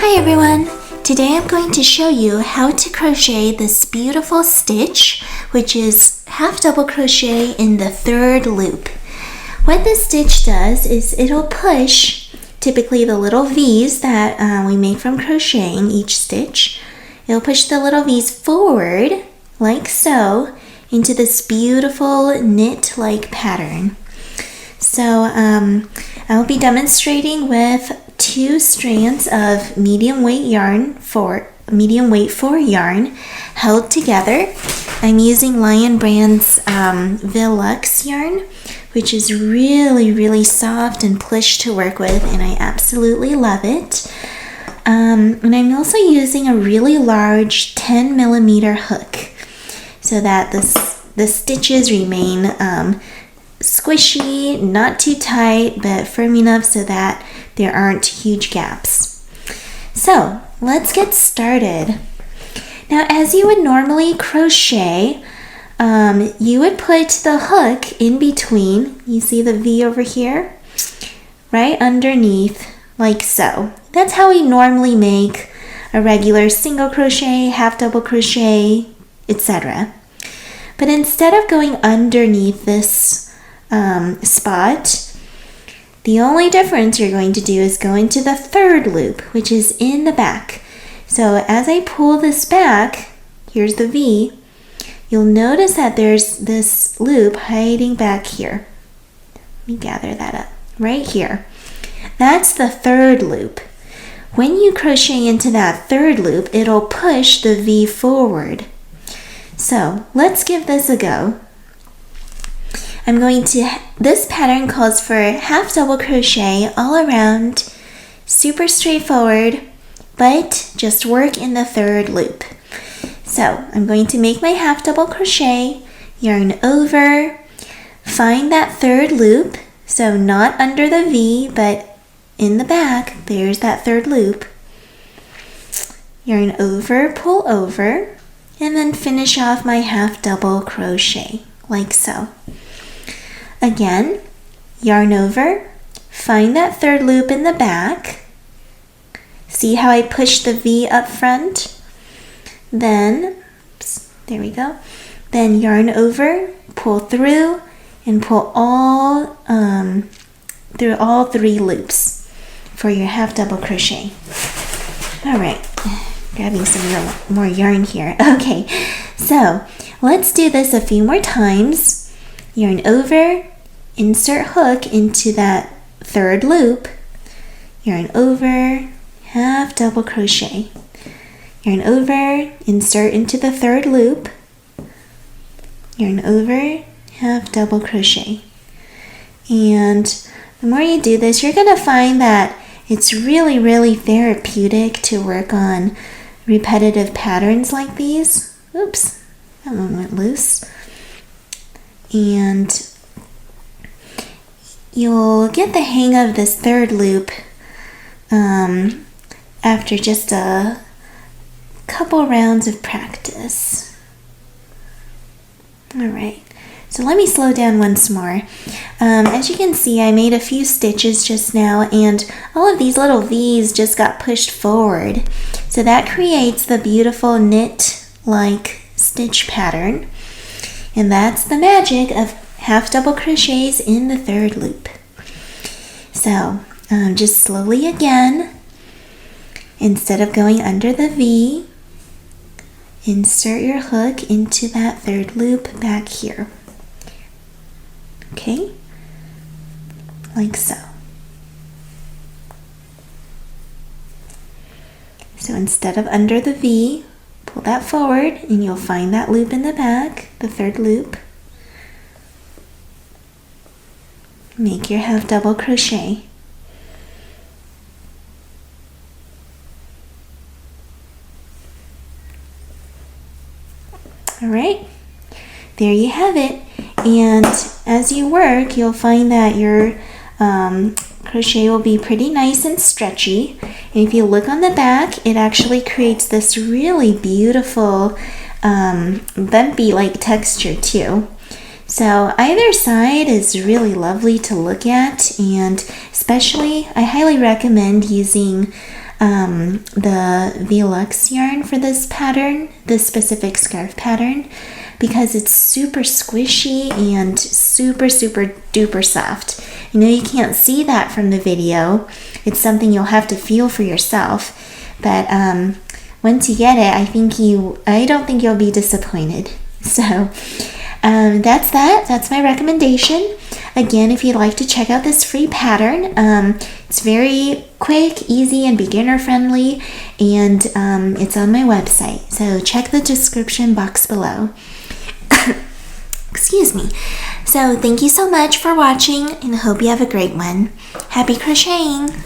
Hi everyone! Today I'm going to show you how to crochet this beautiful stitch, which is half double crochet in the third loop. What this stitch does is it'll push typically the little V's that we make from crocheting each stitch. It'll push the little V's forward like so into this beautiful knit-like pattern. So I'll be demonstrating with 2 strands of medium weight for yarn held together. I'm using Lion Brand's vel-luxe yarn, which is really soft and plush to work with, and I absolutely love it. And I'm also using a really large 10mm hook so that the stitches remain squishy, not too tight, but firm enough so that there aren't huge gaps. So let's get started. Now, as you would normally crochet, you would put the hook in between. You see the V over here? Right underneath, like so. That's how we normally make a regular single crochet, half double crochet, etc. But instead of going underneath this spot, the only difference you're going to do is go into the third loop, which is in the back. So as I pull this back, here's the V, you'll notice that there's this loop hiding back here. Let me gather that up, right here. That's the third loop. When you crochet into that third loop, it'll push the V forward. So let's give this a go. This pattern calls for half double crochet all around, super straightforward, but just work in the third loop. So I'm going to make my half double crochet, yarn over, find that third loop, so not under the V, but in the back, there's that third loop. Yarn over, pull over, and then finish off my half double crochet, like so. Again, yarn over, find that third loop in the back. See how I push the V up front? Then, there we go. Then yarn over, pull through, and pull all through all 3 loops for your half double crochet. All right, grabbing some more yarn here. Okay, so let's do this a few more times. Yarn over, insert hook into that third loop, yarn over, half double crochet, yarn over, insert into the third loop, yarn over, half double crochet. And the more you do this, you're going to find that it's really therapeutic to work on repetitive patterns like these. Oops, that one went loose. And you'll get the hang of this third loop after just a couple rounds of practice. All right, so let me slow down once more. As you can see, I made a few stitches just now, and all of these little V's just got pushed forward. So that creates the beautiful knit-like stitch pattern. And that's the magic of half double crochets in the third loop. So just slowly again, instead of going under the V, insert your hook into that third loop back here. Okay, like so. So instead of under the V, pull that forward and you'll find that loop in the back, the third loop. Make your half double crochet. All right, there you have it. And as you work, you'll find that your crochet will be pretty nice and stretchy. And if you look on the back, it actually creates this really beautiful bumpy-like texture too. So either side is really lovely to look at, and especially I highly recommend using the vel-luxe yarn for this pattern, this specific scarf pattern, because it's super squishy and super duper soft. You know, you can't see that from the video. It's something you'll have to feel for yourself. But once you get it, I don't think you'll be disappointed. So that's that. That's my recommendation. Again, if you'd like to check out this free pattern, it's very quick, easy, and beginner friendly, and it's on my website. So check the description box below. Excuse me. So thank you so much for watching, and I hope you have a great one. Happy crocheting!